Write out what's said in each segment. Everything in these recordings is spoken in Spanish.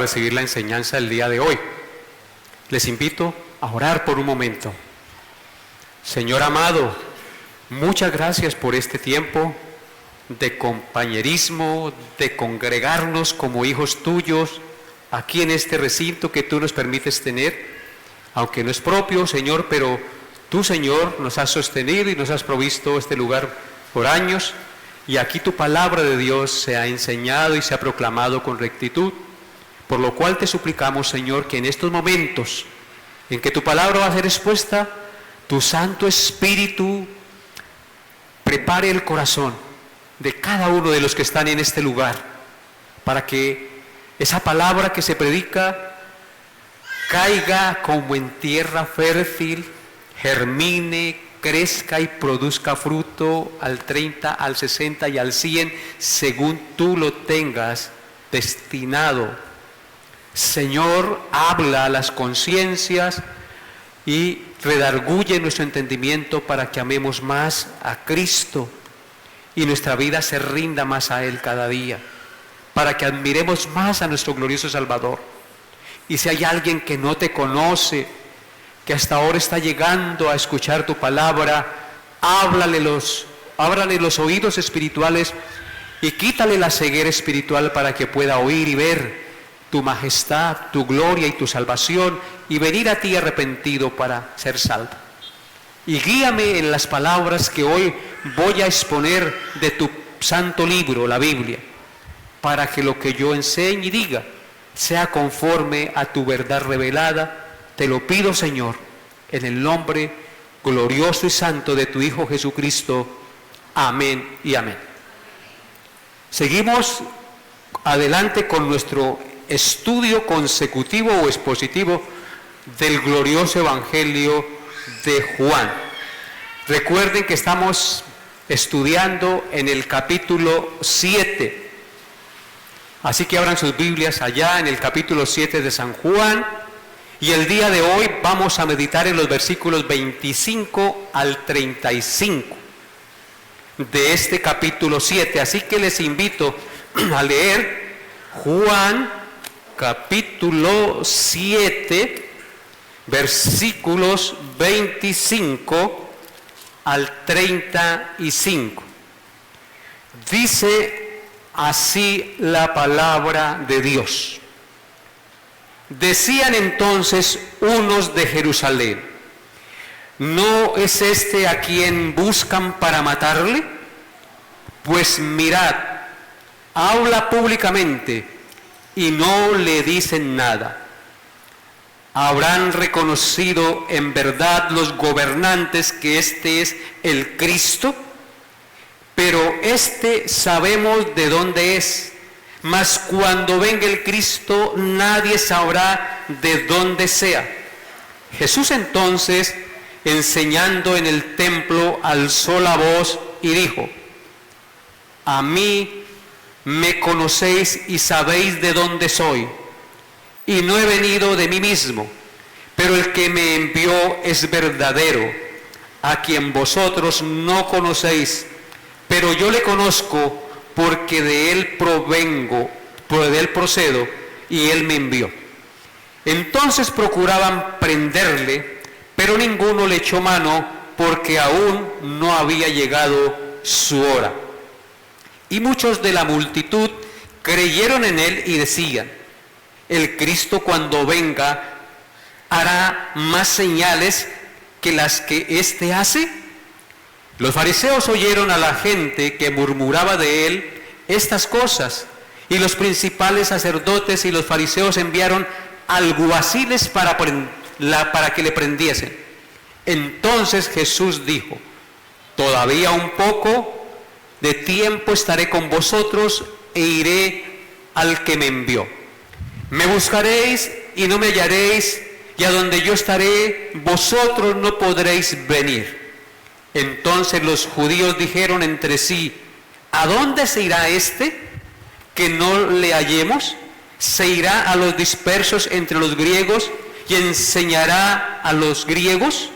recibir la enseñanza del día de hoy. Les invito a orar por un momento. Señor amado, muchas gracias por este tiempo de compañerismo, de congregarnos como hijos tuyos aquí en este recinto que tú nos permites tener, aunque no es propio, Señor, pero tú, Señor, nos has sostenido y nos has provisto este lugar por años, y aquí tu palabra de Dios se ha enseñado y se ha proclamado con rectitud, por lo cual te suplicamos, Señor, que en estos momentos en que tu palabra va a ser expuesta, tu Santo Espíritu prepare el corazón de cada uno de los que están en este lugar, para que esa palabra que se predica caiga como en tierra fértil, germine, crezca y produzca fruto al 30, al 60 y al 100, según tú lo tengas destinado. Señor, habla a las conciencias y redarguye nuestro entendimiento para que amemos más a Cristo y nuestra vida se rinda más a Él cada día, para que admiremos más a nuestro glorioso Salvador. Y si hay alguien que no te conoce, que hasta ahora está llegando a escuchar tu palabra, ábrale los oídos espirituales y quítale la ceguera espiritual para que pueda oír y ver tu majestad, tu gloria y tu salvación, y venir a ti arrepentido para ser salvo. Y guíame en las palabras que hoy voy a exponer de tu santo libro, la Biblia, para que lo que yo enseñe y diga sea conforme a tu verdad revelada. Te lo pido, Señor, en el nombre glorioso y santo de tu Hijo Jesucristo. Amén y amén. Seguimos adelante con nuestro estudio consecutivo o expositivo del glorioso Evangelio de Juan. Recuerden que estamos estudiando en el capítulo 7. Así que abran sus Biblias allá en el capítulo 7 de San Juan. Y el día de hoy vamos a meditar en los versículos 25 al 35 de este capítulo 7. Así que les invito a leer Juan capítulo 7, versículos 25 al 35. Dice así la palabra de Dios. Decían entonces unos de Jerusalén: ¿no es este a quien buscan para matarle? Pues mirad, habla públicamente y no le dicen nada. ¿Habrán reconocido en verdad los gobernantes que este es el Cristo? Pero este sabemos de dónde es. Mas cuando venga el Cristo, nadie sabrá de dónde sea. Jesús entonces, enseñando en el templo, alzó la voz y dijo: a mí me conocéis y sabéis de dónde soy, y no he venido de mí mismo, pero el que me envió es verdadero, a quien vosotros no conocéis, pero yo le conozco, porque de él provengo, de él procedo, y él me envió. Entonces procuraban prenderle, pero ninguno le echó mano, porque aún no había llegado su hora. Y muchos de la multitud creyeron en él y decían: el Cristo, cuando venga, hará más señales que las que éste hace. Los fariseos oyeron a la gente que murmuraba de él estas cosas, y los principales sacerdotes y los fariseos enviaron alguaciles para que le prendiesen. Entonces Jesús dijo: todavía un poco de tiempo estaré con vosotros e iré al que me envió. Me buscaréis y no me hallaréis, y a donde yo estaré, vosotros no podréis venir. Entonces los judíos dijeron entre sí: ¿a dónde se irá este, que no le hallemos? ¿Se irá a los dispersos entre los griegos y enseñará a los griegos?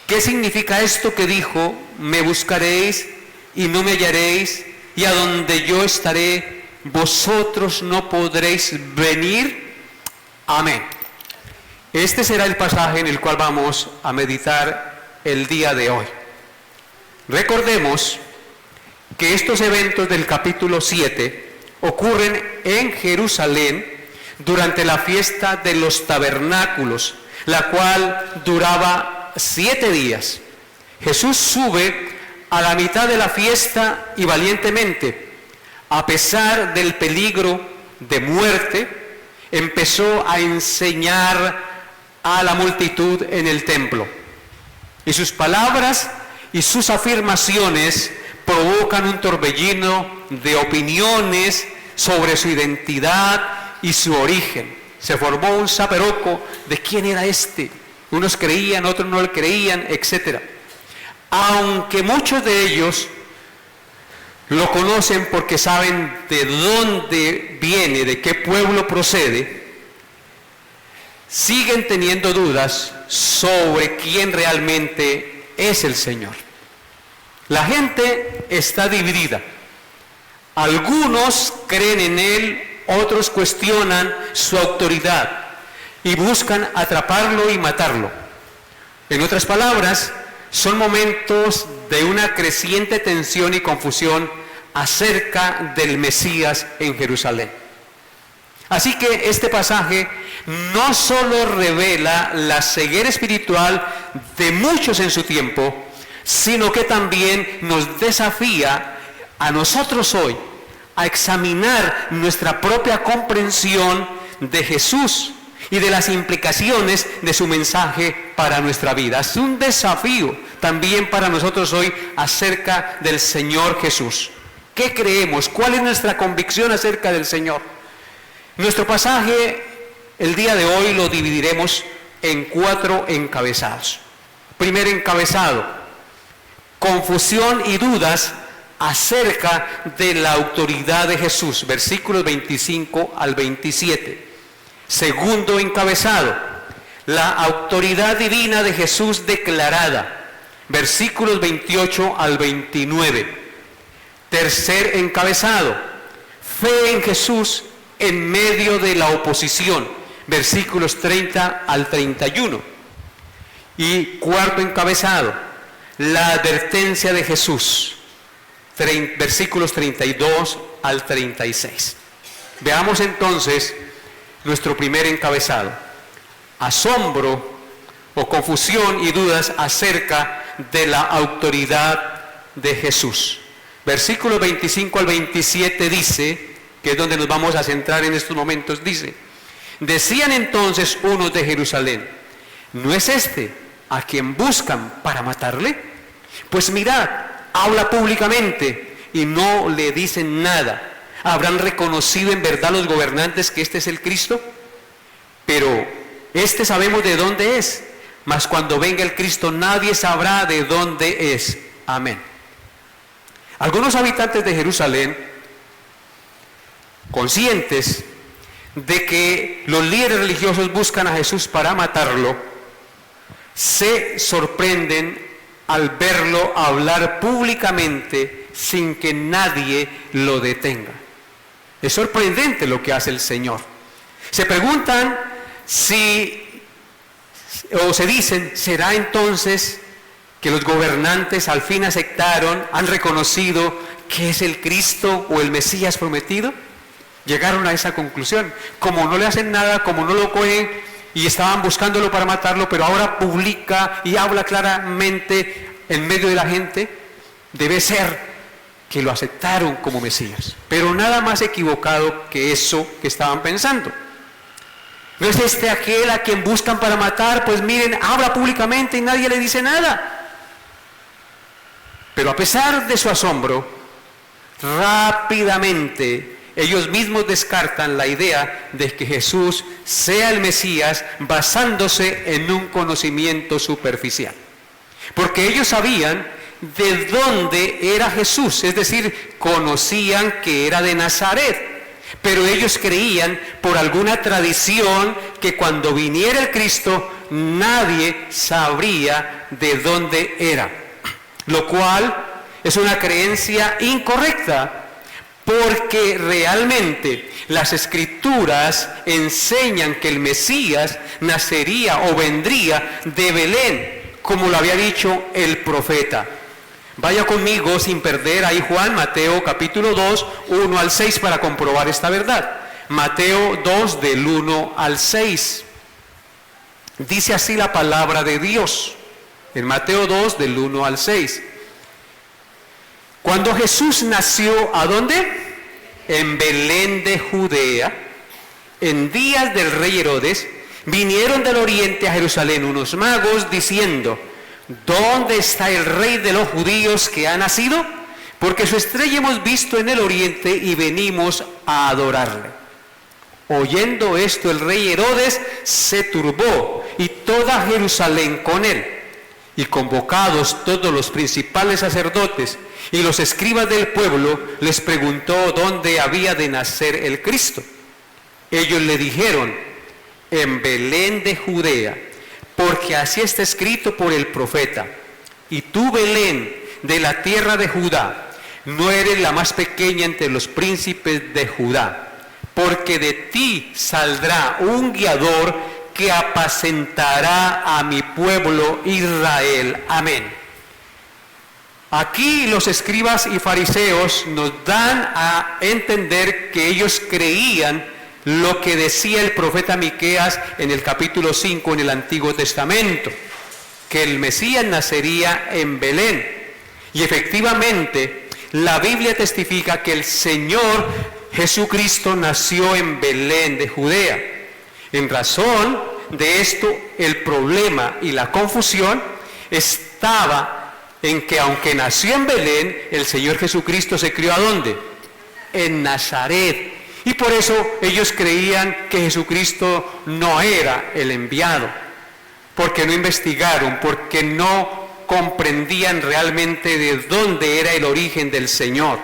¿Qué significa esto que dijo: me buscaréis y no me hallaréis, y a donde yo estaré, vosotros no podréis venir. Amén. Este será el pasaje en el cual vamos a meditar el día de hoy. Recordemos que estos eventos del capítulo 7 ocurren en Jerusalén durante la fiesta de los tabernáculos, la cual duraba 7 días. Jesús sube a la mitad de la fiesta y valientemente, a pesar del peligro de muerte, empezó a enseñar a la multitud en el templo. Y sus palabras y sus afirmaciones provocan un torbellino de opiniones sobre su identidad y su origen. Se formó un zaperoco de quién era este. Unos creían, otros no le creían, etc. Aunque muchos de ellos lo conocen porque saben de dónde viene, de qué pueblo procede, siguen teniendo dudas sobre quién realmente es el Señor. La gente está dividida. Algunos creen en Él, otros cuestionan su autoridad y buscan atraparlo y matarlo. En otras palabras, son momentos de una creciente tensión y confusión acerca del Mesías en Jerusalén. Así que este pasaje no solo revela la ceguera espiritual de muchos en su tiempo, sino que también nos desafía a nosotros hoy a examinar nuestra propia comprensión de Jesús y de las implicaciones de su mensaje para nuestra vida. Es un desafío también para nosotros hoy acerca del Señor Jesús. ¿Qué creemos? ¿Cuál es nuestra convicción acerca del Señor? Nuestro pasaje el día de hoy lo dividiremos en 4 encabezados. Primer encabezado: confusión y dudas acerca de la autoridad de Jesús, versículos 25 al 27. Segundo encabezado: la autoridad divina de Jesús declarada, versículos 28 al 29. Tercer encabezado: fe en Jesús en medio de la oposición, versículos 30 al 31. Y cuarto encabezado: la advertencia de Jesús, versículos 32 al 36. Veamos entonces nuestro primer encabezado: asombro o confusión y dudas acerca de la autoridad de Jesús. Versículos 25 al 27 dice, que es donde nos vamos a centrar en estos momentos, dice: decían entonces unos de Jerusalén, ¿no es este a quien buscan para matarle? Pues mirad, habla públicamente y no le dicen nada. ¿Habrán reconocido en verdad los gobernantes que este es el Cristo? Pero este sabemos de dónde es, mas cuando venga el Cristo nadie sabrá de dónde es. Amén. Algunos habitantes de Jerusalén, conscientes de que los líderes religiosos buscan a Jesús para matarlo, se sorprenden al verlo hablar públicamente sin que nadie lo detenga. Es sorprendente lo que hace el Señor. Se preguntan o se dicen, ¿será entonces que los gobernantes al fin aceptaron, han reconocido que es el Cristo o el Mesías prometido? Llegaron a esa conclusión. Como no le hacen nada, como no lo cogen y estaban buscándolo para matarlo, pero ahora publica y habla claramente en medio de la gente, debe ser que lo aceptaron como Mesías. Pero nada más equivocado que eso que estaban pensando. ¿No es este aquel a quien buscan para matar? Pues miren, habla públicamente y nadie le dice nada. Pero a pesar de su asombro, rápidamente ellos mismos descartan la idea de que Jesús sea el Mesías basándose en un conocimiento superficial. Porque ellos sabían de dónde era Jesús, es decir, conocían que era de Nazaret. Pero ellos creían por alguna tradición que cuando viniera el Cristo nadie sabría de dónde era. Lo cual es una creencia incorrecta, porque realmente las Escrituras enseñan que el Mesías nacería o vendría de Belén, como lo había dicho el profeta. Vaya conmigo sin perder ahí Juan, Mateo capítulo 2, 1 al 6 para comprobar esta verdad. Mateo 2 del 1 al 6. Dice así la palabra de Dios, en Mateo 2 del 1 al 6. Cuando Jesús nació, ¿a dónde? En Belén de Judea, en días del rey Herodes, vinieron del oriente a Jerusalén unos magos diciendo: ¿dónde está el rey de los judíos que ha nacido? Porque su estrella hemos visto en el oriente y venimos a adorarle. Oyendo esto, el rey Herodes se turbó y toda Jerusalén con él. Y convocados todos los principales sacerdotes y los escribas del pueblo, les preguntó dónde había de nacer el Cristo. Ellos le dijeron: en Belén de Judea, porque así está escrito por el profeta: y tú, Belén, de la tierra de Judá, no eres la más pequeña entre los príncipes de Judá, porque de ti saldrá un guiador que apacentará a mi pueblo Israel. Amén. Aquí los escribas y fariseos nos dan a entender que ellos creían lo que decía el profeta Miqueas en el capítulo 5 en el Antiguo Testamento, que el Mesías nacería en Belén. Y efectivamente, la Biblia testifica que el Señor Jesucristo nació en Belén de Judea. En razón de esto, el problema y la confusión estaba en que aunque nació en Belén, el Señor Jesucristo se crió ¿a dónde? En Nazaret. Y por eso ellos creían que Jesucristo no era el enviado, porque no investigaron, porque no comprendían realmente de dónde era el origen del Señor.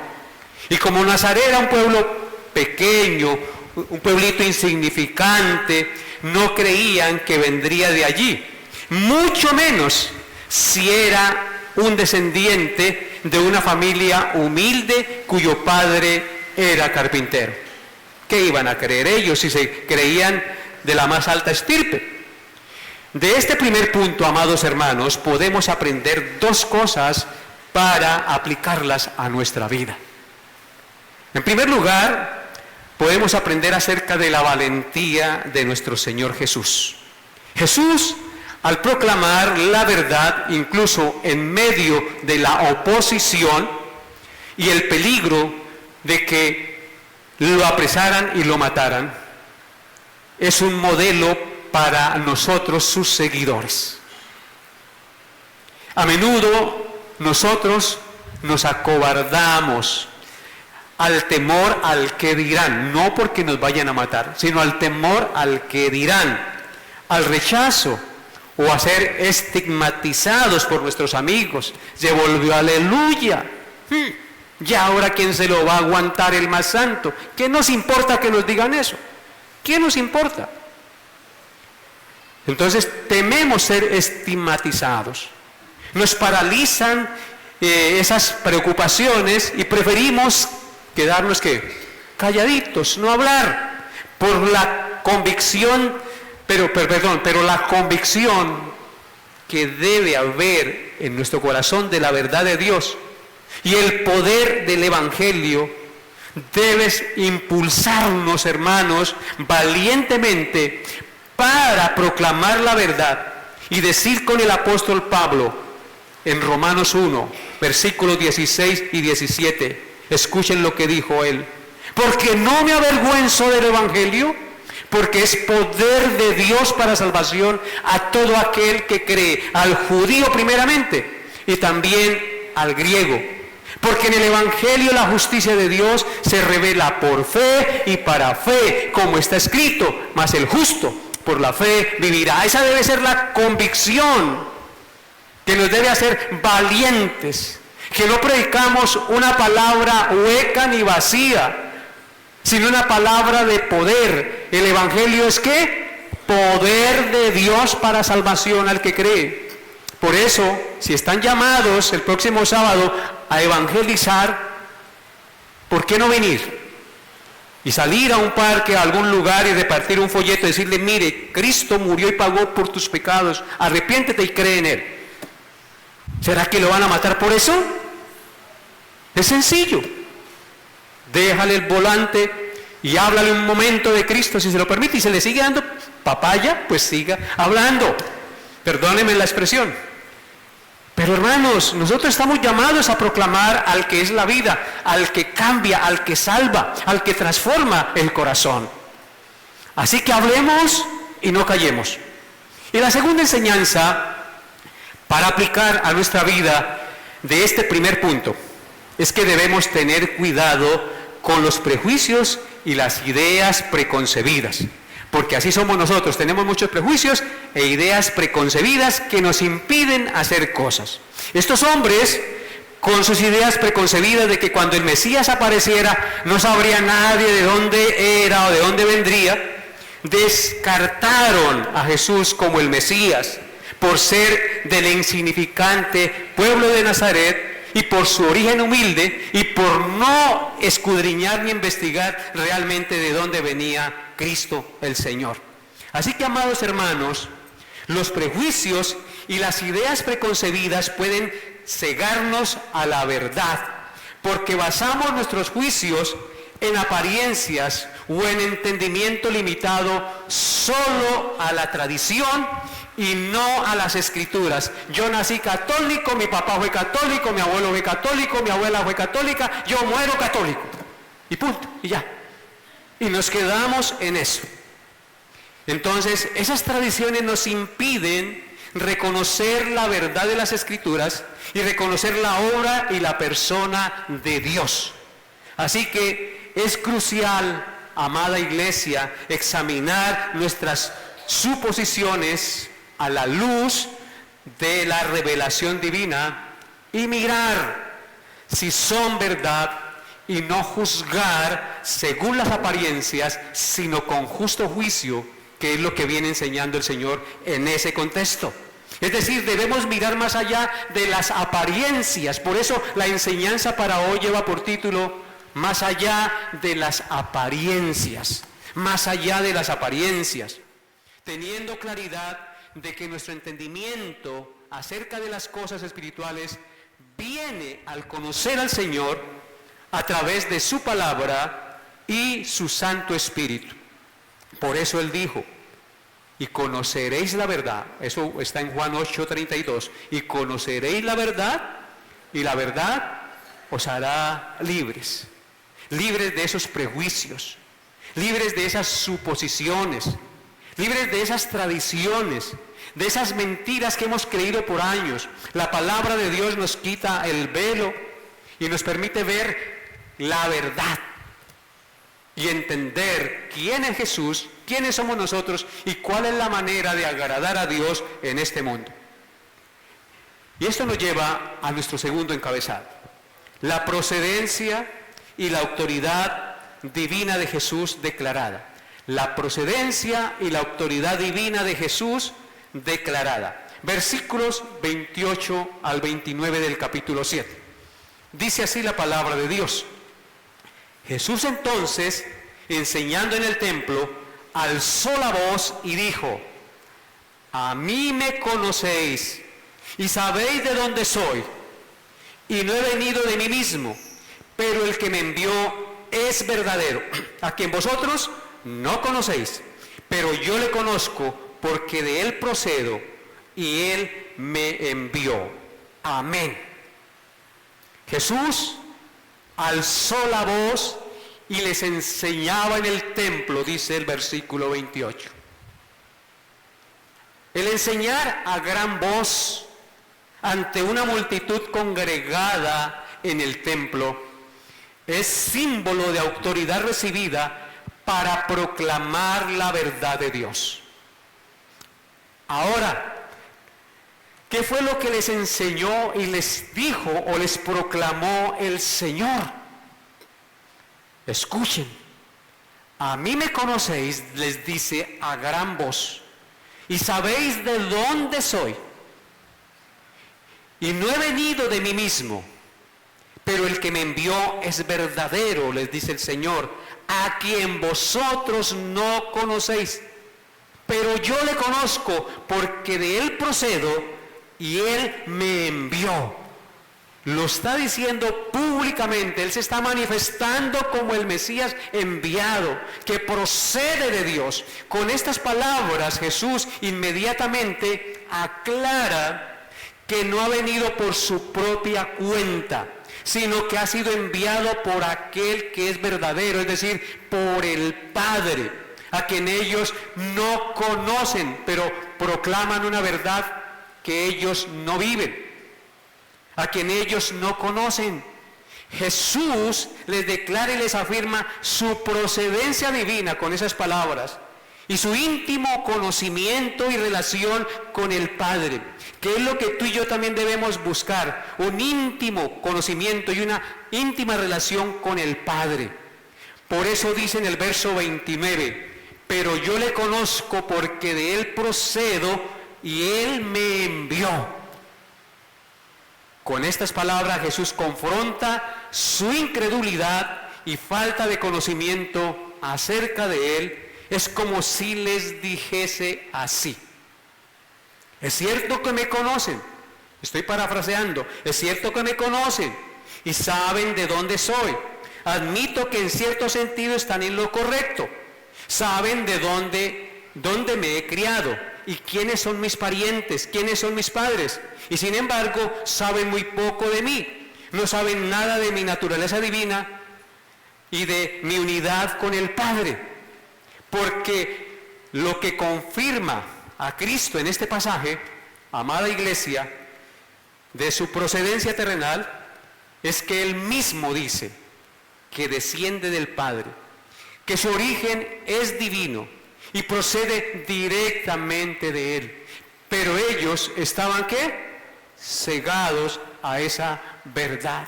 Y como Nazaret era un pueblo pequeño, un pueblito insignificante, no creían que vendría de allí, mucho menos si era un descendiente de una familia humilde cuyo padre era carpintero. ¿Qué iban a creer ellos si se creían de la más alta estirpe? De este primer punto, amados hermanos, podemos aprender dos cosas para aplicarlas a nuestra vida. En primer lugar, podemos aprender acerca de la valentía de nuestro Señor Jesús. Jesús, al proclamar la verdad, incluso en medio de la oposición y el peligro de que lo apresaran y lo mataran, es un modelo para nosotros, sus seguidores. A menudo nosotros nos acobardamos al temor al que dirán, no porque nos vayan a matar, sino al temor al que dirán, al rechazo o a ser estigmatizados por nuestros amigos. Se volvió aleluya. Ya ahora ¿quién se lo va a aguantar, el más santo? ¿Qué nos importa que nos digan eso? ¿Qué nos importa? Entonces tememos ser estigmatizados. Nos paralizan esas preocupaciones y preferimos quedarnos calladitos, no hablar, por la convicción, pero la convicción que debe haber en nuestro corazón de la verdad de Dios y el poder del Evangelio debes impulsarnos, hermanos, valientemente para proclamar la verdad y decir con el apóstol Pablo en Romanos 1, versículos 16 y 17, escuchen lo que dijo él: porque no me avergüenzo del Evangelio, porque es poder de Dios para salvación a todo aquel que cree, al judío primeramente y también al griego. Porque en el Evangelio la justicia de Dios se revela por fe y para fe, como está escrito: mas el justo por la fe vivirá. Esa debe ser la convicción que nos debe hacer valientes, que no predicamos una palabra hueca ni vacía, sino una palabra de poder. El Evangelio es ¿qué? Poder de Dios para salvación al que cree. Por eso, si están llamados el próximo sábado a evangelizar, ¿Por qué no venir? Y salir a un parque, a algún lugar y repartir un folleto y decirle, mire, Cristo murió y pagó por tus pecados, arrepiéntete y cree en Él. ¿Será que lo van a matar por eso? Es sencillo. Déjale el volante y háblale un momento de Cristo si se lo permite y se le sigue dando papaya, pues siga hablando. Perdónenme la expresión. Pero hermanos, nosotros estamos llamados a proclamar al que es la vida, al que cambia, al que salva, al que transforma el corazón. Así que hablemos y no callemos. Y la segunda enseñanza para aplicar a nuestra vida de este primer punto es que debemos tener cuidado con los prejuicios y las ideas preconcebidas. Porque así somos nosotros, tenemos muchos prejuicios e ideas preconcebidas que nos impiden hacer cosas. Estos hombres, con sus ideas preconcebidas de que cuando el Mesías apareciera no sabría nadie de dónde era o de dónde vendría, descartaron a Jesús como el Mesías por ser del insignificante pueblo de Nazaret y por su origen humilde y por no escudriñar ni investigar realmente de dónde venía Cristo el Señor. Así que, amados hermanos, los prejuicios y las ideas preconcebidas pueden cegarnos a la verdad, porque basamos nuestros juicios en apariencias o en entendimiento limitado solo a la tradición y no a las escrituras. Yo nací católico, mi papá fue católico, mi abuelo fue católico, mi abuela fue católica, yo muero católico. Y punto, y ya. Y nos quedamos en eso. Entonces, esas tradiciones nos impiden reconocer la verdad de las Escrituras y reconocer la obra y la persona de Dios. Así que es crucial, amada iglesia, examinar nuestras suposiciones a la luz de la revelación divina y mirar si son verdad y no juzgar según las apariencias, sino con justo juicio, que es lo que viene enseñando el Señor en ese contexto. Es decir, debemos mirar más allá de las apariencias. Por eso la enseñanza para hoy lleva por título Más allá de las apariencias. Más allá de las apariencias. Teniendo claridad de que nuestro entendimiento acerca de las cosas espirituales viene al conocer al Señor a través de su palabra y su Santo Espíritu. Por eso Él dijo, y conoceréis la verdad, eso está en Juan 8:32, y conoceréis la verdad, y la verdad os hará libres, libres de esos prejuicios, libres de esas suposiciones, libres de esas tradiciones, de esas mentiras que hemos creído por años. La palabra de Dios nos quita el velo y nos permite ver la verdad y entender quién es Jesús, quiénes somos nosotros y cuál es la manera de agradar a Dios en este mundo. Y esto nos lleva a nuestro segundo encabezado: la procedencia y la autoridad divina de Jesús declarada. La procedencia y la autoridad divina de Jesús declarada. Versículos 28 al 29 del capítulo 7. Dice así la palabra de Dios. Jesús entonces, enseñando en el templo, alzó la voz y dijo: a mí me conocéis y sabéis de dónde soy, y no he venido de mí mismo, pero el que me envió es verdadero, a quien vosotros no conocéis, pero yo le conozco porque de él procedo y él me envió. Amén. Jesús alzó la voz y les enseñaba en el templo, dice el versículo 28. El enseñar a gran voz ante una multitud congregada en el templo es símbolo de autoridad recibida para proclamar la verdad de Dios. Ahora, ¿qué fue lo que les enseñó y les dijo o les proclamó el Señor? Escuchen, a mí me conocéis, les dice a gran voz, y sabéis de dónde soy. Y no he venido de mí mismo, Pero el que me envió es verdadero, les dice el Señor, a quien vosotros no conocéis. Pero yo le conozco porque de él procedo y él me envió. Lo está diciendo públicamente, él se está manifestando como el Mesías enviado, que procede de Dios. Con estas palabras Jesús inmediatamente aclara que no ha venido por su propia cuenta, sino que ha sido enviado por aquel que es verdadero, es decir, por el Padre, a quien ellos no conocen, pero proclaman una verdad que ellos no viven, a quien ellos no conocen. Jesús les declara y les afirma su procedencia divina con esas palabras y su íntimo conocimiento y relación con el Padre, que es lo que tú y yo también debemos buscar, un íntimo conocimiento y una íntima relación con el Padre. Por eso dice en el verso 29, pero yo le conozco porque de él procedo y él me envió. Con estas palabras Jesús confronta su incredulidad y falta de conocimiento acerca de él. Es como si les dijese así: es cierto que me conocen, estoy parafraseando, es cierto que me conocen y saben de dónde soy. Admito que en cierto sentido están en lo correcto. Saben de dónde me he criado y quiénes son mis parientes, quiénes son mis padres. Y sin embargo, saben muy poco de mí. No saben nada de mi naturaleza divina y de mi unidad con el Padre. Porque lo que confirma a Cristo en este pasaje, amada iglesia, de su procedencia terrenal, es que Él mismo dice que desciende del Padre, que su origen es divino y procede directamente de Él. Pero ellos estaban, ¿qué?, cegados a esa verdad.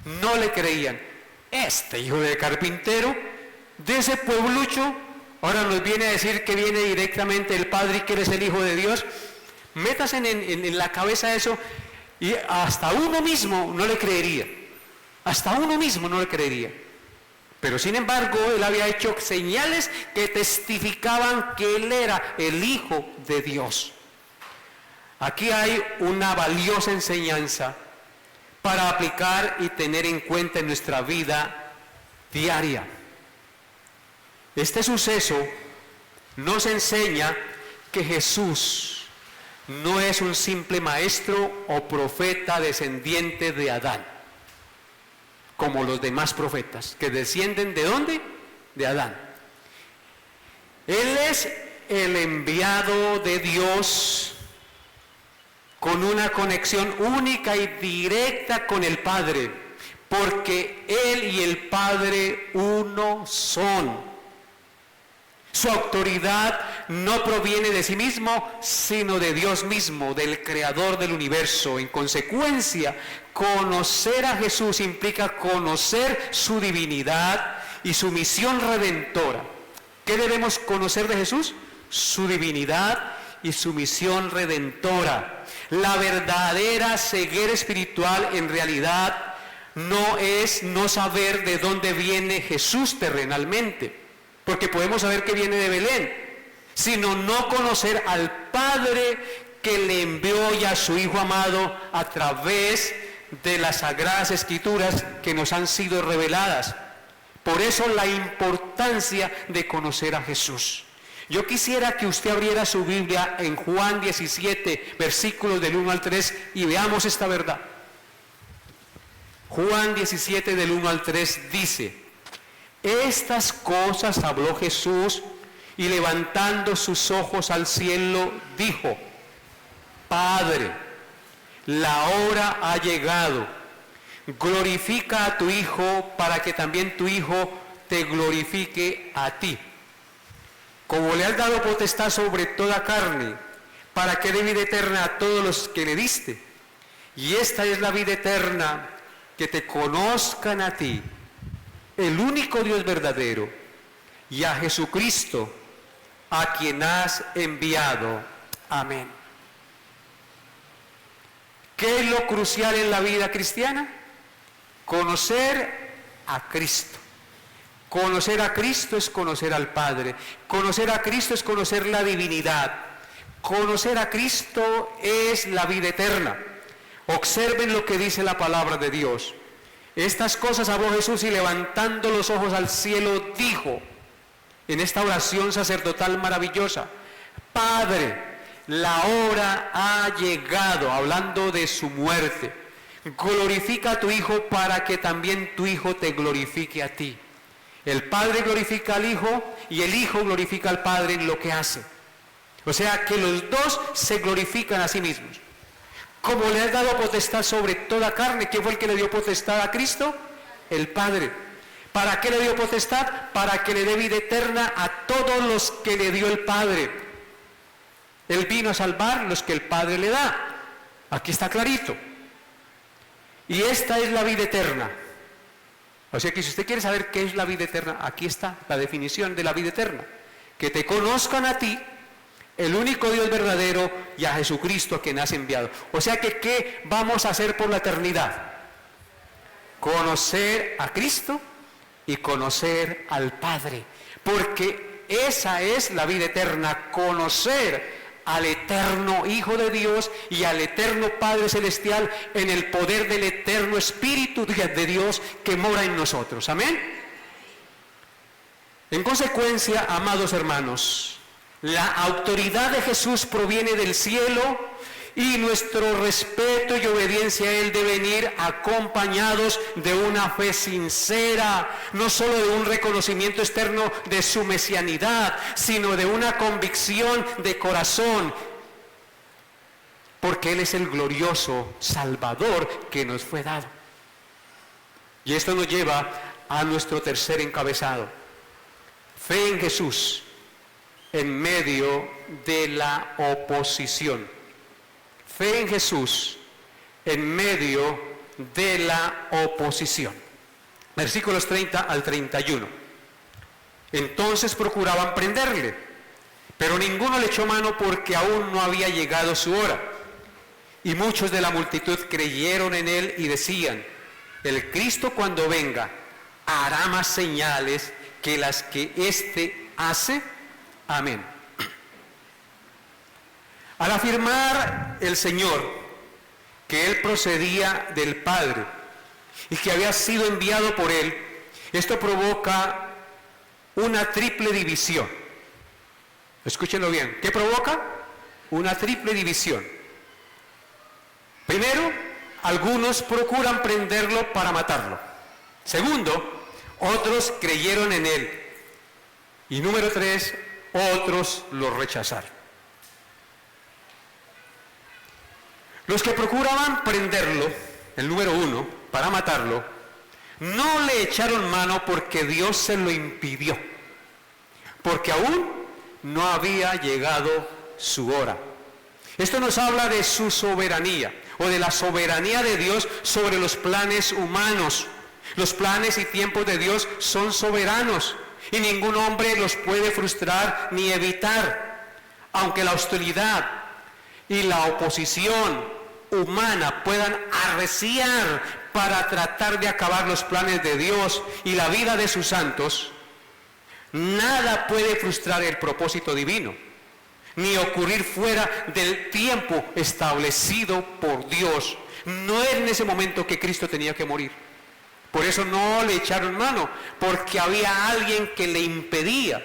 No le creían. Este hijo de carpintero, de ese pueblucho, ahora nos viene a decir que viene directamente del Padre y que eres el Hijo de Dios. Métase en la cabeza eso, y hasta uno mismo no le creería. Hasta uno mismo no le creería. Pero sin embargo, él había hecho señales que testificaban que él era el Hijo de Dios. Aquí hay una valiosa enseñanza para aplicar y tener en cuenta en nuestra vida diaria. Este suceso nos enseña que Jesús no es un simple maestro o profeta descendiente de Adán, como los demás profetas, que descienden ¿de dónde? De Adán. Él es el enviado de Dios con una conexión única y directa con el Padre, porque Él y el Padre uno son. Su autoridad no proviene de sí mismo, sino de Dios mismo, del Creador del universo. En consecuencia, conocer a Jesús implica conocer su divinidad y su misión redentora. ¿Qué debemos conocer de Jesús? Su divinidad y su misión redentora. La verdadera ceguera espiritual en realidad no es no saber de dónde viene Jesús terrenalmente, porque podemos saber que viene de Belén, sino no conocer al Padre que le envió ya a su Hijo amado a través de las Sagradas Escrituras que nos han sido reveladas. Por eso la importancia de conocer a Jesús. Yo quisiera que usted abriera su Biblia en Juan 17, versículos del 1 al 3, y veamos esta verdad. Juan 17, del 1 al 3 dice: estas cosas habló Jesús, y levantando sus ojos al cielo, dijo: Padre, la hora ha llegado. Glorifica a tu Hijo, para que también tu Hijo te glorifique a ti. Como le has dado potestad sobre toda carne, para que dé vida eterna a todos los que le diste. Y esta es la vida eterna, que te conozcan a ti, el único Dios verdadero, y a Jesucristo, a quien has enviado. Amén. ¿Qué es lo crucial en la vida cristiana? Conocer a Cristo. Conocer a Cristo es conocer al Padre. Conocer a Cristo es conocer la divinidad. Conocer a Cristo es la vida eterna. Observen lo que dice la palabra de Dios. Estas cosas habló Jesús y levantando los ojos al cielo dijo, en esta oración sacerdotal maravillosa, Padre, la hora ha llegado, hablando de su muerte. Glorifica a tu Hijo para que también tu Hijo te glorifique a ti. El Padre glorifica al Hijo y el Hijo glorifica al Padre en lo que hace. O sea que los dos se glorifican a sí mismos. Como le has dado potestad sobre toda carne, ¿quién fue el que le dio potestad a Cristo? El Padre. ¿Para qué le dio potestad? Para que le dé vida eterna a todos los que le dio el Padre. Él vino a salvar los que el Padre le da. Aquí está clarito. Y esta es la vida eterna. O sea que si usted quiere saber qué es la vida eterna, aquí está la definición de la vida eterna. Que te conozcan a ti, el único Dios verdadero, y a Jesucristo a quien has enviado. O sea que ¿qué vamos a hacer por la eternidad? Conocer a Cristo y conocer al Padre. Porque esa es la vida eterna, conocer al eterno Hijo de Dios y al eterno Padre Celestial en el poder del eterno Espíritu de Dios que mora en nosotros. Amén. En consecuencia, amados hermanos, la autoridad de Jesús proviene del cielo y nuestro respeto y obediencia a Él deben ir acompañados de una fe sincera, no solo de un reconocimiento externo de su mesianidad, sino de una convicción de corazón, porque Él es el glorioso Salvador que nos fue dado. Y esto nos lleva a nuestro tercer encabezado: fe en Jesús en medio de la oposición. Fe en Jesús en medio de la oposición. Versículos 30 al 31. Entonces procuraban prenderle, pero ninguno le echó mano porque aún no había llegado su hora. Y muchos de la multitud creyeron en él y decían, el Cristo cuando venga hará más señales que las que éste hace. Amén. Al afirmar el Señor que Él procedía del Padre y que había sido enviado por Él, esto provoca una triple división. Escúchenlo bien. ¿Qué provoca? Una triple división. Primero, algunos procuran prenderlo para matarlo. Segundo, otros creyeron en Él. Y número 3, otros lo rechazaron. Los que procuraban prenderlo, el número 1, para matarlo, no le echaron mano porque Dios se lo impidió, porque aún no había llegado su hora. Esto nos habla de su soberanía, o de la soberanía de Dios sobre los planes humanos. Los planes y tiempos de Dios son soberanos, y ningún hombre los puede frustrar ni evitar. Aunque la hostilidad y la oposición humana puedan arreciar para tratar de acabar los planes de Dios y la vida de sus santos, nada puede frustrar el propósito divino, ni ocurrir fuera del tiempo establecido por Dios. No era en ese momento que Cristo tenía que morir. Por eso no le echaron mano, porque había alguien que le impedía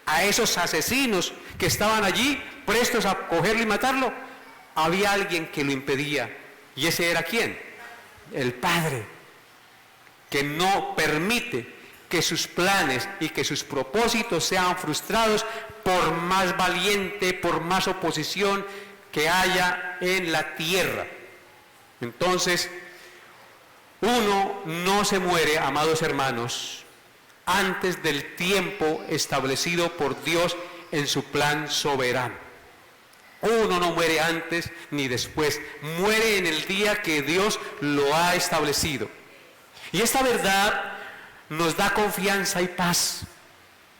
a esos asesinos que estaban allí prestos a cogerlo y matarlo. Había alguien que lo impedía. ¿Y ese era quién? El Padre, que no permite que sus planes y que sus propósitos sean frustrados por más valiente, por más oposición que haya en la tierra. Entonces, uno no se muere, amados hermanos, antes del tiempo establecido por Dios en su plan soberano. Uno no muere antes ni después, muere en el día que Dios lo ha establecido. Y esta verdad nos da confianza y paz,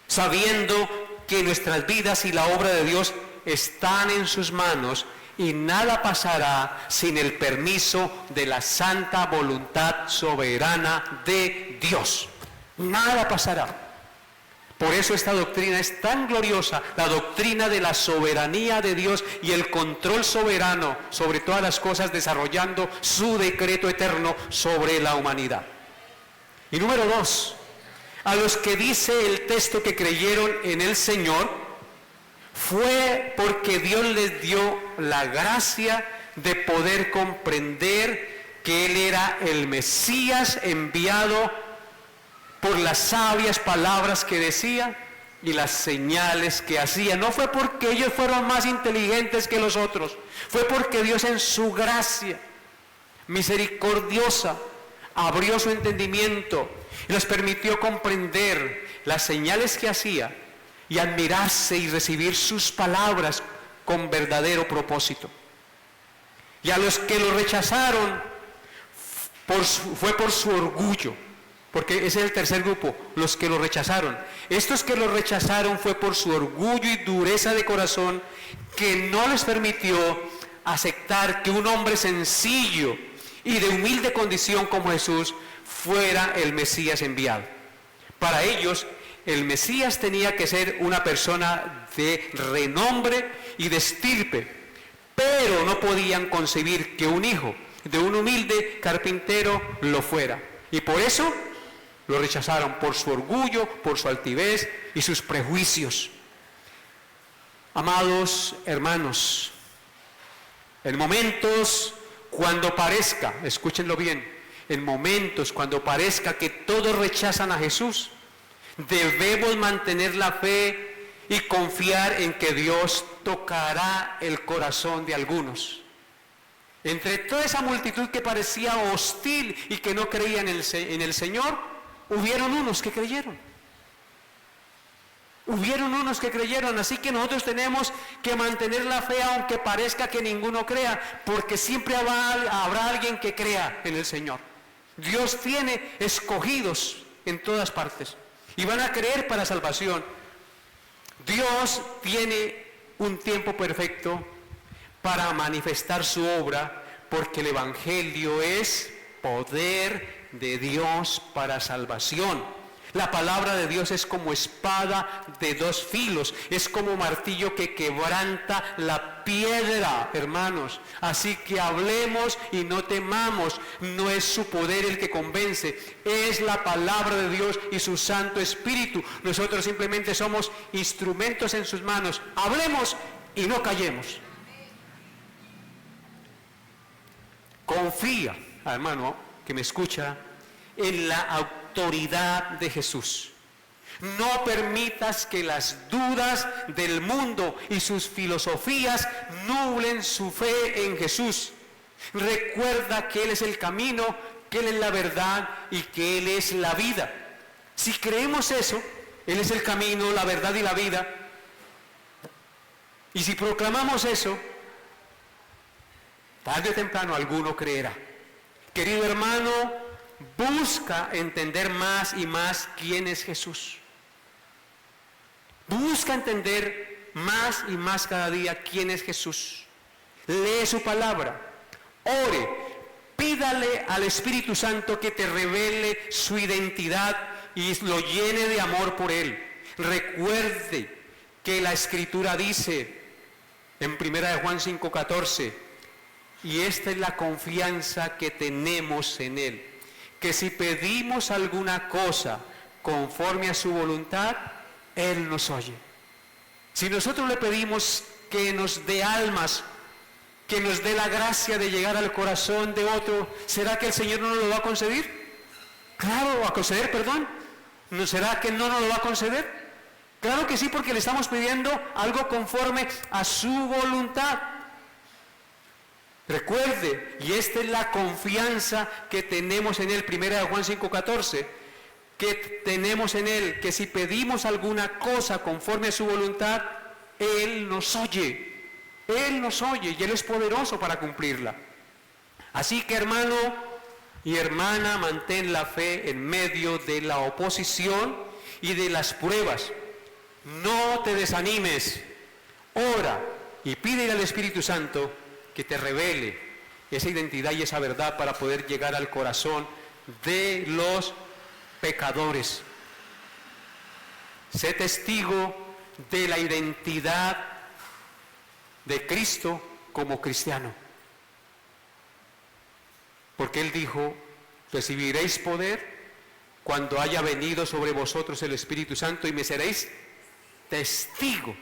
sabiendo que nuestras vidas y la obra de Dios están en sus manos y nada pasará sin el permiso de la santa voluntad soberana de Dios. Nada pasará. Por eso esta doctrina es tan gloriosa, la doctrina de la soberanía de Dios y el control soberano sobre todas las cosas, desarrollando su decreto eterno sobre la humanidad. Y número 2, a los que dice el texto que creyeron en el Señor, fue porque Dios les dio la gracia de poder comprender que Él era el Mesías enviado por las sabias palabras que decía y las señales que hacía. No fue porque ellos fueron más inteligentes que los otros, fue porque Dios en su gracia misericordiosa abrió su entendimiento y les permitió comprender las señales que hacía y admirarse y recibir sus palabras con verdadero propósito. Y a los que lo rechazaron fue por su orgullo. Porque ese es el tercer grupo, los que lo rechazaron. Estos que lo rechazaron fue por su orgullo y dureza de corazón que no les permitió aceptar que un hombre sencillo y de humilde condición como Jesús fuera el Mesías enviado. Para ellos, el Mesías tenía que ser una persona de renombre y de estirpe, pero no podían concebir que un hijo de un humilde carpintero lo fuera. Y por eso lo rechazaron, por su orgullo, por su altivez y sus prejuicios. Amados hermanos, en momentos cuando parezca, escúchenlo bien, en momentos cuando parezca que todos rechazan a Jesús, debemos mantener la fe y confiar en que Dios tocará el corazón de algunos. Entre toda esa multitud que parecía hostil y que no creía en el Señor, hubieron unos que creyeron. Hubieron unos que creyeron, así que nosotros tenemos que mantener la fe aunque parezca que ninguno crea, porque siempre habrá alguien que crea en el Señor. Dios tiene escogidos en todas partes y van a creer para salvación. Dios tiene un tiempo perfecto para manifestar su obra, porque el Evangelio es poder de Dios para salvación. La palabra de Dios es como espada de dos filos, es como martillo que quebranta la piedra, hermanos. Así que hablemos y no temamos. No es su poder el que convence, es la palabra de Dios y su Santo Espíritu. Nosotros simplemente somos instrumentos en sus manos. Hablemos y no callemos. Confía, hermano que me escucha, en la autoridad de Jesús. No permitas que las dudas del mundo y sus filosofías nublen su fe en Jesús. Recuerda que Él es el camino, que Él es la verdad y que Él es la vida. Si creemos eso, Él es el camino, la verdad y la vida, y si proclamamos eso, tarde o temprano alguno creerá. Querido hermano, busca entender más y más quién es Jesús. Busca entender más y más cada día quién es Jesús. Lee su palabra, ore, pídale al Espíritu Santo que te revele su identidad y lo llene de amor por Él. Recuerde que la Escritura dice en 1 Juan 5:14, y esta es la confianza que tenemos en Él, que si pedimos alguna cosa conforme a su voluntad, Él nos oye. Si nosotros le pedimos que nos dé almas, que nos dé la gracia de llegar al corazón de otro, ¿será que el Señor no nos lo va a conceder? Claro, a conceder, perdón. ¿No será que no nos lo va a conceder? Claro que sí, porque le estamos pidiendo algo conforme a su voluntad. Recuerde, y esta es la confianza que tenemos en Él, 1 Juan 5:14, que tenemos en Él, que si pedimos alguna cosa conforme a su voluntad, Él nos oye. Él nos oye y Él es poderoso para cumplirla. Así que, hermano y hermana, mantén la fe en medio de la oposición y de las pruebas. No te desanimes. Ora y pídele al Espíritu Santo que te revele esa identidad y esa verdad para poder llegar al corazón de los pecadores. Sé testigo de la identidad de Cristo como cristiano. Porque Él dijo, recibiréis poder cuando haya venido sobre vosotros el Espíritu Santo y me seréis testigo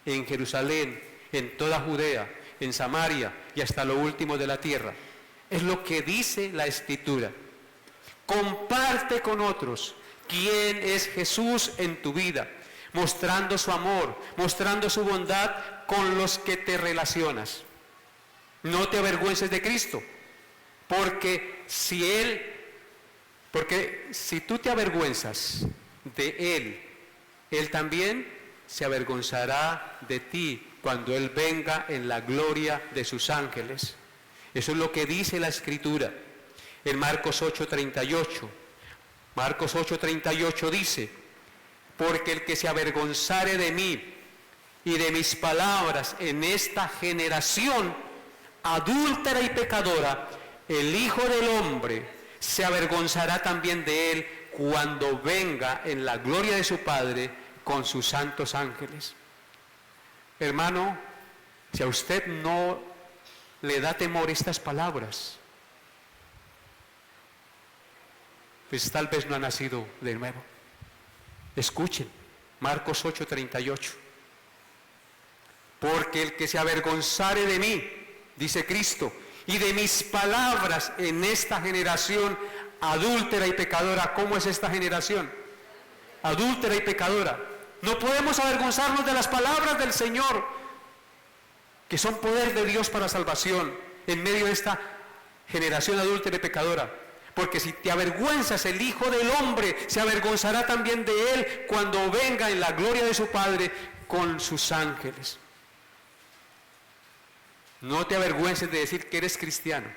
en Jerusalén, en toda Judea, en Samaria y hasta lo último de la tierra. Es lo que dice la Escritura. Comparte con otros quién es Jesús en tu vida, mostrando su amor, mostrando su bondad con los que te relacionas. No te avergüences de Cristo, porque si tú te avergüenzas de Él, Él también se avergonzará de ti cuando Él venga en la gloria de sus ángeles. Eso es lo que dice la Escritura en Marcos 8:38. Marcos 8:38 dice, porque el que se avergonzare de mí y de mis palabras en esta generación adúltera y pecadora, el Hijo del Hombre se avergonzará también de él cuando venga en la gloria de su Padre con sus santos ángeles. Hermano, si a usted no le da temor estas palabras, pues tal vez no ha nacido de nuevo. Escuchen, Marcos 8:38. Porque el que se avergonzare de mí, dice Cristo, y de mis palabras en esta generación adúltera y pecadora. ¿Cómo es esta generación? Adúltera y pecadora. No podemos avergonzarnos de las palabras del Señor, que son poder de Dios para salvación, en medio de esta generación adúltera y pecadora. Porque si te avergüenzas, el Hijo del Hombre se avergonzará también de él cuando venga en la gloria de su Padre con sus ángeles. No te avergüences de decir que eres cristiano.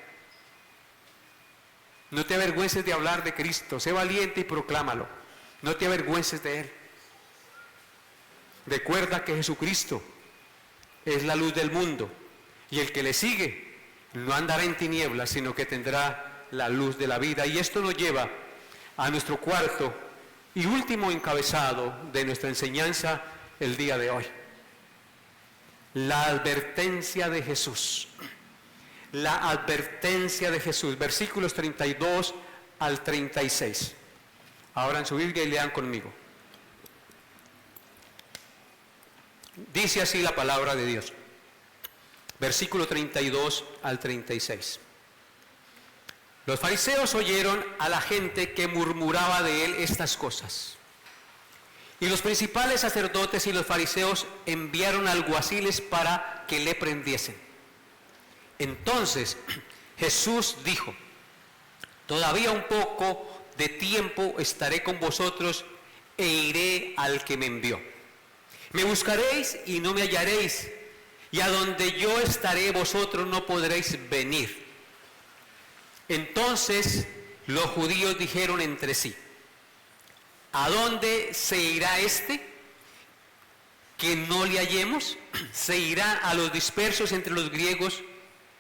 No te avergüences de hablar de Cristo. Sé valiente y proclámalo. No te avergüences de Él. Recuerda que Jesucristo es la luz del mundo y el que le sigue no andará en tinieblas, sino que tendrá la luz de la vida. Y esto nos lleva a nuestro cuarto y último encabezado de nuestra enseñanza el día de hoy. La advertencia de Jesús. La advertencia de Jesús. Versículos 32 al 36. Abran su Biblia y lean conmigo. Dice así la palabra de Dios. Versículo 32 al 36. Los fariseos oyeron a la gente que murmuraba de él estas cosas. Y los principales sacerdotes y los fariseos enviaron alguaciles para que le prendiesen. Entonces Jesús dijo, todavía un poco de tiempo estaré con vosotros e iré al que me envió. Me buscaréis y no me hallaréis, y a donde yo estaré vosotros no podréis venir. Entonces los judíos dijeron entre sí, ¿a dónde se irá este que no le hallemos? ¿Se irá a los dispersos entre los griegos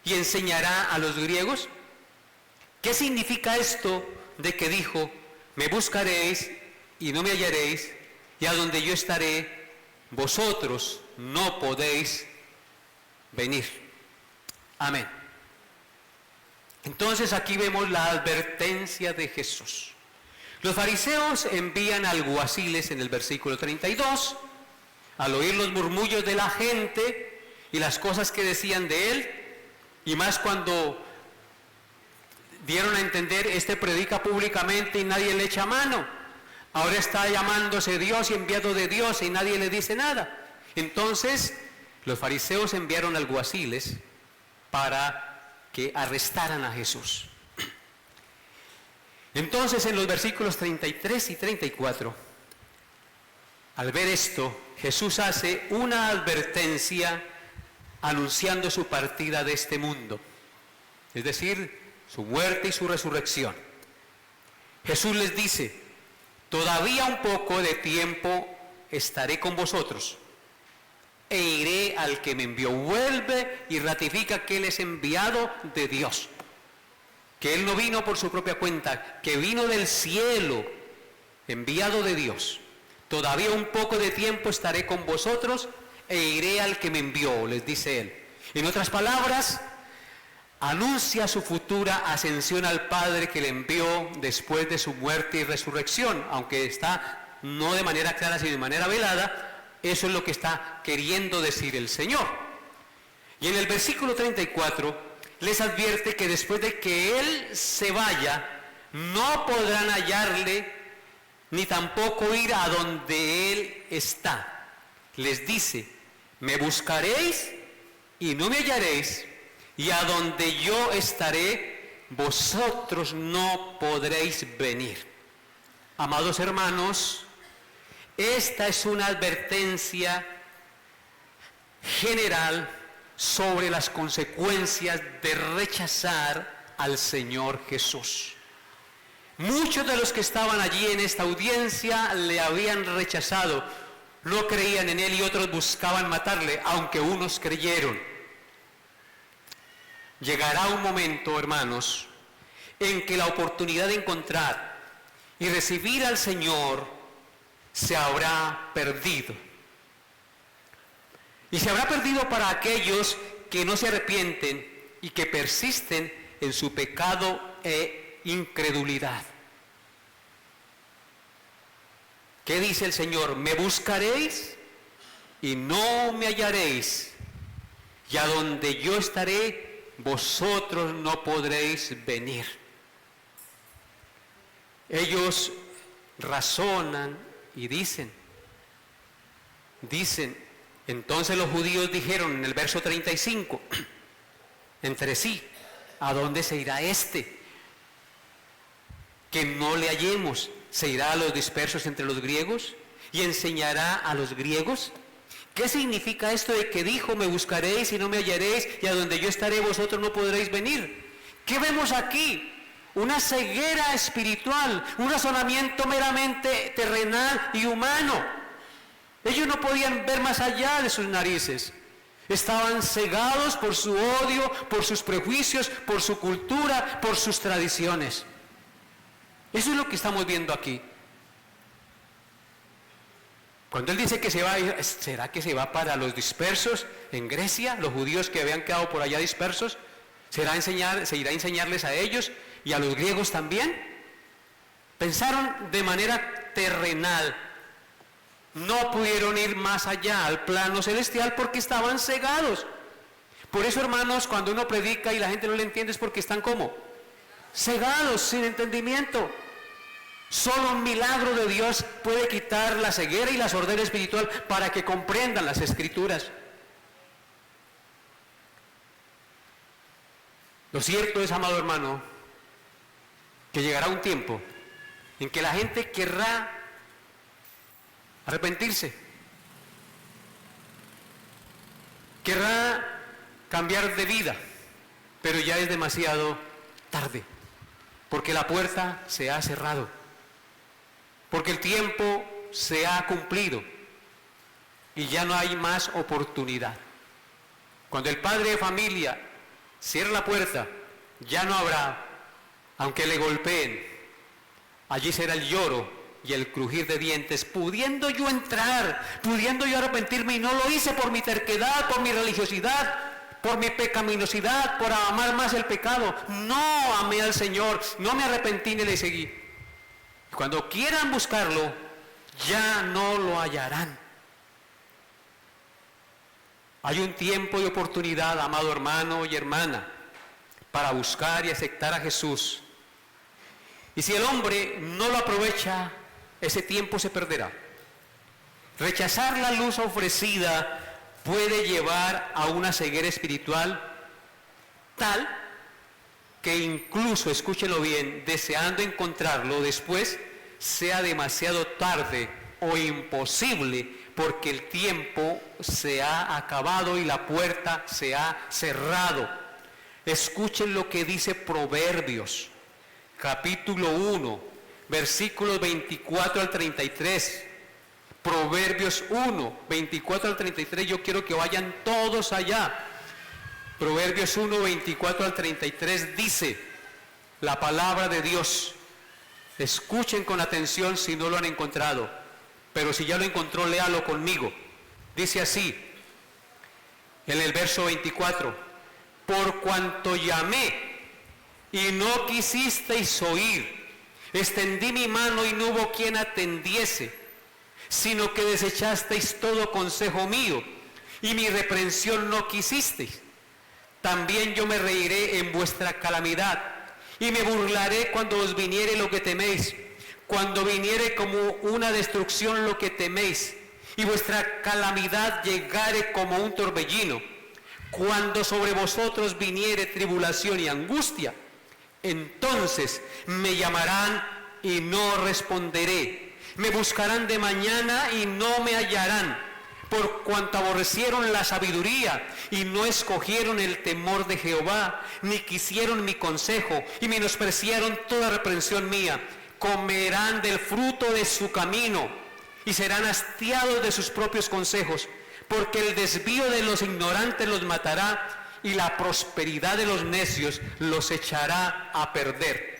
y enseñará a los griegos? ¿Qué significa esto de que dijo, me buscaréis y no me hallaréis, y a donde yo estaré, vosotros no podéis venir? Amén. Entonces aquí vemos la advertencia de Jesús. Los fariseos envían alguaciles en el versículo 32, al oír los murmullos de la gente y las cosas que decían de él, y más cuando dieron a entender, este predica públicamente y nadie le echa mano. Ahora está llamándose Dios y enviado de Dios y nadie le dice nada. Entonces los fariseos enviaron alguaciles para que arrestaran a Jesús. Entonces en los versículos 33 y 34, al ver esto, Jesús hace una advertencia anunciando su partida de este mundo, es decir, su muerte y su resurrección. Jesús les dice, todavía un poco de tiempo estaré con vosotros e iré al que me envió. Vuelve y ratifica que Él es enviado de Dios. Que Él no vino por su propia cuenta, que vino del cielo, enviado de Dios. Todavía un poco de tiempo estaré con vosotros e iré al que me envió, les dice Él. En otras palabras, anuncia su futura ascensión al Padre que le envió después de su muerte y resurrección, aunque está no de manera clara sino de manera velada. Eso es lo que está queriendo decir el Señor. Y en el versículo 34 les advierte que después de que Él se vaya, no podrán hallarle, ni tampoco ir a donde Él está. Les dice, me buscaréis y no me hallaréis, y a donde yo estaré, vosotros no podréis venir. Amados hermanos, esta es una advertencia general sobre las consecuencias de rechazar al Señor Jesús. Muchos de los que estaban allí en esta audiencia le habían rechazado, no creían en Él y otros buscaban matarle, aunque unos creyeron. Llegará un momento, hermanos, en que la oportunidad de encontrar y recibir al Señor se habrá perdido. Y se habrá perdido para aquellos que no se arrepienten y que persisten en su pecado e incredulidad. ¿Qué dice el Señor? Me buscaréis y no me hallaréis, y a donde yo estaré, vosotros no podréis venir. Ellos razonan y dicen, entonces los judíos dijeron en el verso 35, entre sí, ¿a dónde se irá este? Que no le hallemos. ¿Se irá a los dispersos entre los griegos y enseñará a los griegos? ¿Qué significa esto de que dijo, me buscaréis y no me hallaréis, y a donde yo estaré vosotros no podréis venir? ¿Qué vemos aquí? Una ceguera espiritual, un razonamiento meramente terrenal y humano. Ellos no podían ver más allá de sus narices. Estaban cegados por su odio, por sus prejuicios, por su cultura, por sus tradiciones. Eso es lo que estamos viendo aquí. Cuando Él dice que se va, ¿será que se va para los dispersos en Grecia? Los judíos que habían quedado por allá dispersos, ¿se irá a enseñarles a ellos y a los griegos también? Pensaron de manera terrenal. No pudieron ir más allá al plano celestial porque estaban cegados. Por eso, hermanos, cuando uno predica y la gente no le entiende es porque están ¿cómo? Cegados, sin entendimiento. Solo un milagro de Dios puede quitar la ceguera y la sordera espiritual para que comprendan las Escrituras. Lo cierto es, amado hermano, que llegará un tiempo en que la gente querrá arrepentirse, querrá cambiar de vida, pero ya es demasiado tarde, porque la puerta se ha cerrado, porque el tiempo se ha cumplido y ya no hay más oportunidad. Cuando el padre de familia cierra la puerta, ya no habrá, aunque le golpeen, allí será el lloro y el crujir de dientes, pudiendo yo entrar, pudiendo yo arrepentirme, y no lo hice por mi terquedad, por mi religiosidad, por mi pecaminosidad, por amar más el pecado. No amé al Señor, no me arrepentí ni le seguí. Cuando quieran buscarlo, ya no lo hallarán. Hay un tiempo y oportunidad, amado hermano y hermana, para buscar y aceptar a Jesús. Y si el hombre no lo aprovecha, ese tiempo se perderá. Rechazar la luz ofrecida puede llevar a una ceguera espiritual tal que incluso, escúchelo bien, deseando encontrarlo después, sea demasiado tarde o imposible, porque el tiempo se ha acabado y la puerta se ha cerrado. Escuchen lo que dice Proverbios, capítulo 1, versículos 24 al 33. Proverbios 1, 24 al 33, yo quiero que vayan todos allá. Proverbios 1, 24 al 33 dice la palabra de Dios. Escuchen con atención si no lo han encontrado, pero si ya lo encontró, léalo conmigo. Dice así, en el verso 24, por cuanto llamé y no quisisteis oír, extendí mi mano y no hubo quien atendiese, sino que desechasteis todo consejo mío y mi reprensión no quisisteis. También yo me reiré en vuestra calamidad y me burlaré cuando os viniere lo que teméis, cuando viniere como una destrucción lo que teméis, y vuestra calamidad llegare como un torbellino, cuando sobre vosotros viniere tribulación y angustia, entonces me llamarán y no responderé, me buscarán de mañana y no me hallarán, por cuanto aborrecieron la sabiduría y no escogieron el temor de Jehová, ni quisieron mi consejo y menospreciaron toda reprensión mía, comerán del fruto de su camino y serán hastiados de sus propios consejos, porque el desvío de los ignorantes los matará y la prosperidad de los necios los echará a perder.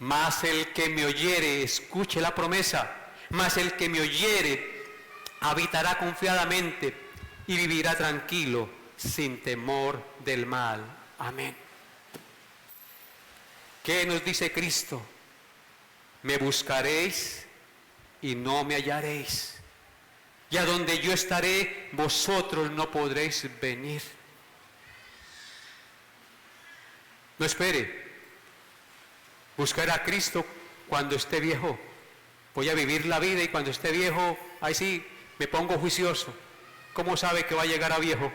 Mas el que me oyere, escuche la promesa, mas el que me oyere habitará confiadamente y vivirá tranquilo, sin temor del mal. Amén. ¿Qué nos dice Cristo? Me buscaréis y no me hallaréis. Y a donde yo estaré, vosotros no podréis venir. No espere. Buscar a Cristo cuando esté viejo. Voy a vivir la vida y cuando esté viejo, ahí sí, me pongo juicioso. ¿Cómo sabe que va a llegar a viejo?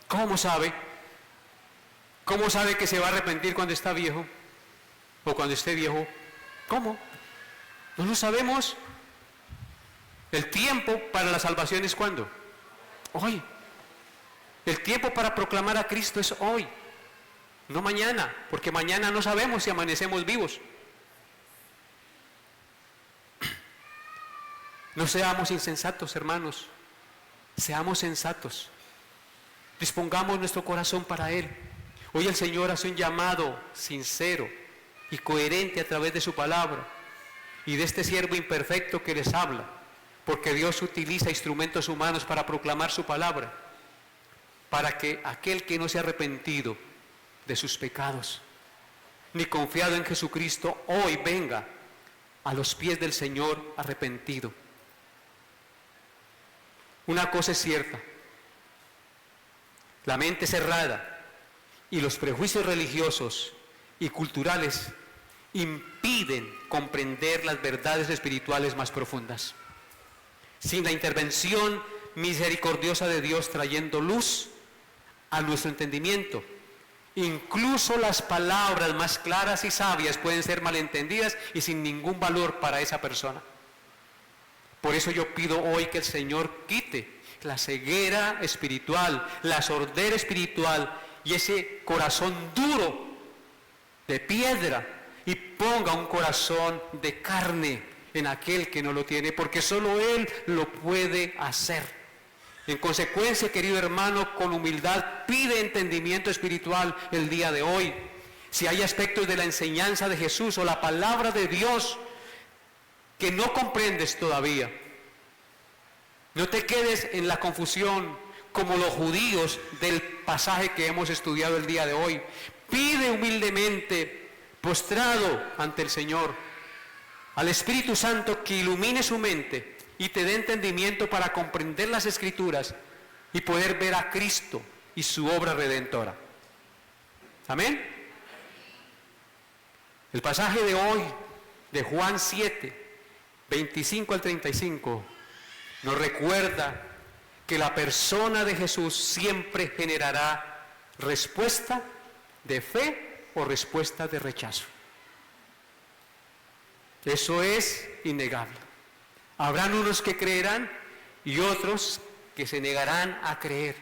¿Cómo sabe? ¿Cómo sabe que se va a arrepentir cuando está viejo? ¿O cuando esté viejo? ¿Cómo? No lo sabemos. El tiempo para la salvación es ¿cuándo? Hoy. El tiempo para proclamar a Cristo es hoy, no mañana, porque mañana no sabemos si amanecemos vivos. No seamos insensatos, hermanos, seamos sensatos. Dispongamos nuestro corazón para Él. Hoy el Señor hace un llamado sincero y coherente a través de su palabra y de este siervo imperfecto que les habla, porque Dios utiliza instrumentos humanos para proclamar su palabra, para que aquel que no se ha arrepentido de sus pecados, ni confiado en Jesucristo, hoy venga a los pies del Señor arrepentido. Una cosa es cierta, la mente cerrada y los prejuicios religiosos y culturales impiden comprender las verdades espirituales más profundas. Sin la intervención misericordiosa de Dios trayendo luz a nuestro entendimiento, incluso las palabras más claras y sabias pueden ser malentendidas y sin ningún valor para esa persona. Por eso yo pido hoy que el Señor quite la ceguera espiritual, la sordera espiritual y ese corazón duro de piedra y ponga un corazón de carne en aquel que no lo tiene, porque solo Él lo puede hacer. En consecuencia, querido hermano, con humildad pide entendimiento espiritual el día de hoy. Si hay aspectos de la enseñanza de Jesús o la palabra de Dios que no comprendes todavía, no te quedes en la confusión como los judíos del pasaje que hemos estudiado el día de hoy. Pide humildemente, postrado ante el Señor, al Espíritu Santo que ilumine su mente y te dé entendimiento para comprender las Escrituras y poder ver a Cristo y su obra redentora. Amén. El pasaje de hoy, de Juan 7, 25 al 35, nos recuerda que la persona de Jesús siempre generará respuesta de fe o respuesta de rechazo. Eso es innegable. Habrán unos que creerán y otros que se negarán a creer.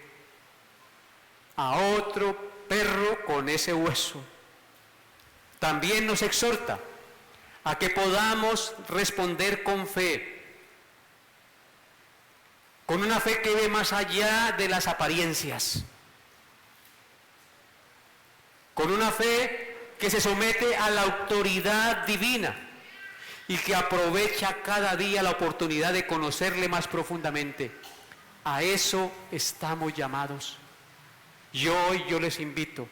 A otro perro con ese hueso. También nos exhorta a que podamos responder con fe, con una fe que ve más allá de las apariencias, con una fe que se somete a la autoridad divina y que aprovecha cada día la oportunidad de conocerle más profundamente. A eso estamos llamados. Yo les invito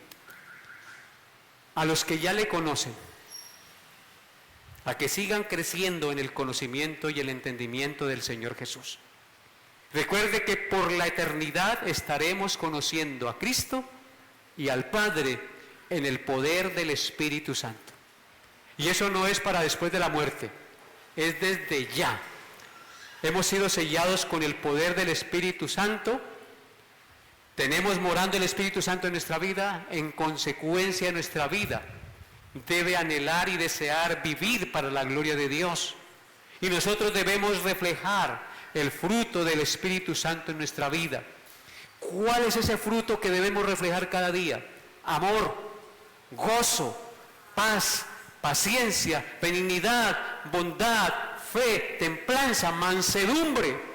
a los que ya le conocen a que sigan creciendo en el conocimiento y el entendimiento del Señor Jesús. Recuerde que por la eternidad estaremos conociendo a Cristo y al Padre en el poder del Espíritu Santo. Y eso no es para después de la muerte, es desde ya. Hemos sido sellados con el poder del Espíritu Santo. Tenemos morando el Espíritu Santo en nuestra vida. En consecuencia, nuestra vida debe anhelar y desear vivir para la gloria de Dios. Y nosotros debemos reflejar el fruto del Espíritu Santo en nuestra vida. ¿Cuál es ese fruto que debemos reflejar cada día? Amor, gozo, paz, paciencia, benignidad, bondad, fe, templanza, mansedumbre.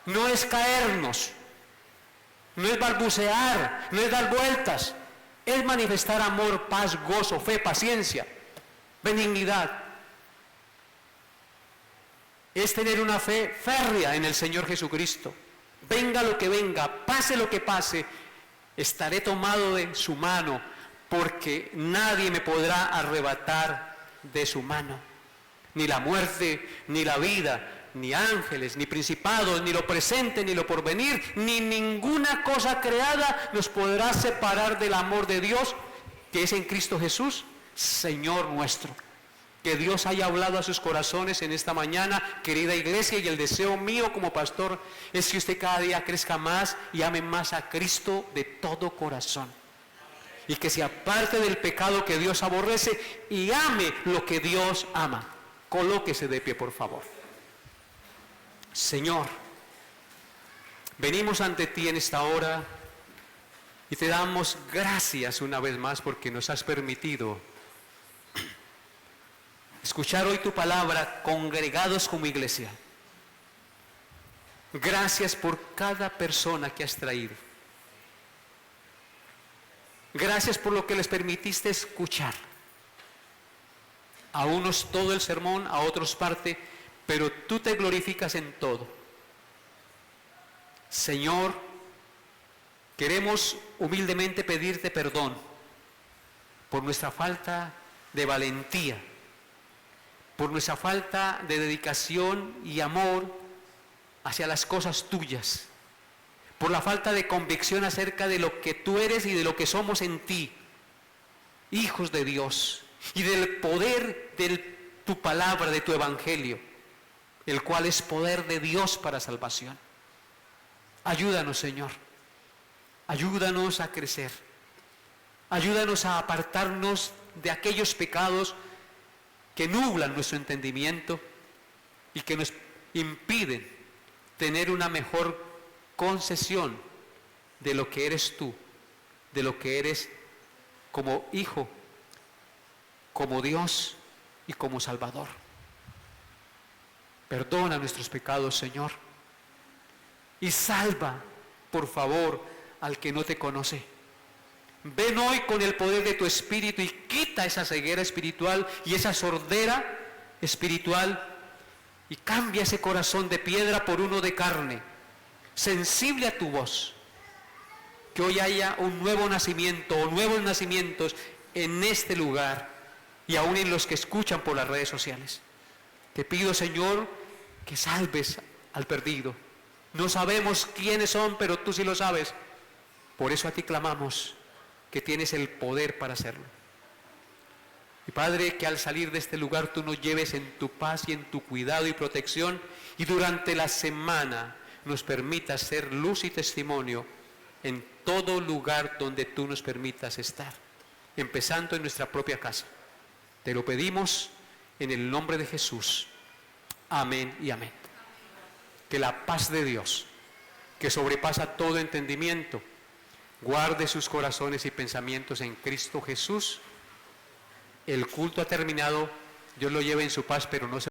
No es caernos, no es balbucear, no es dar vueltas, es manifestar amor, paz, gozo, fe, paciencia, benignidad. Es tener una fe férrea en el Señor Jesucristo. Venga lo que venga, pase lo que pase, estaré tomado de su mano, porque nadie me podrá arrebatar de su mano. Ni la muerte, ni la vida, ni ángeles, ni principados, ni lo presente, ni lo porvenir, ni ninguna cosa creada nos podrá separar del amor de Dios, que es en Cristo Jesús, Señor nuestro. Que Dios haya hablado a sus corazones en esta mañana, querida iglesia, y el deseo mío como pastor es que usted cada día crezca más y ame más a Cristo de todo corazón. Y que se aparte del pecado que Dios aborrece y ame lo que Dios ama. Colóquese de pie, por favor. Señor, venimos ante ti en esta hora y te damos gracias una vez más porque nos has permitido escuchar hoy tu palabra congregados como iglesia. Gracias por cada persona que has traído. Gracias por lo que les permitiste escuchar. A unos todo el sermón, a otros parte, pero tú te glorificas en todo. Señor, queremos humildemente pedirte perdón por nuestra falta de valentía, por nuestra falta de dedicación y amor hacia las cosas tuyas, por la falta de convicción acerca de lo que tú eres y de lo que somos en ti, hijos de Dios, y del poder de tu palabra, de tu evangelio, el cual es poder de Dios para salvación. Ayúdanos, Señor, ayúdanos a crecer, ayúdanos a apartarnos de aquellos pecados que nublan nuestro entendimiento y que nos impiden tener una mejor concesión de lo que eres tú, de lo que eres como hijo, como Dios y como Salvador. Perdona nuestros pecados, Señor, y salva, por favor, al que no te conoce. Ven hoy con el poder de tu Espíritu y quita esa ceguera espiritual y esa sordera espiritual y cambia ese corazón de piedra por uno de carne, sensible a tu voz. Que hoy haya un nuevo nacimiento o nuevos nacimientos en este lugar y aún en los que escuchan por las redes sociales. Te pido, Señor, que salves al perdido. No sabemos quiénes son, pero tú sí lo sabes. Por eso a ti clamamos, que tienes el poder para hacerlo. Y Padre, que al salir de este lugar tú nos lleves en tu paz y en tu cuidado y protección, y durante la semana nos permitas ser luz y testimonio en todo lugar donde tú nos permitas estar, empezando en nuestra propia casa. Te lo pedimos en el nombre de Jesús. Amén y amén. Que la paz de Dios, que sobrepasa todo entendimiento, guarde sus corazones y pensamientos en Cristo Jesús. El culto ha terminado. Dios lo lleve en su paz, pero no se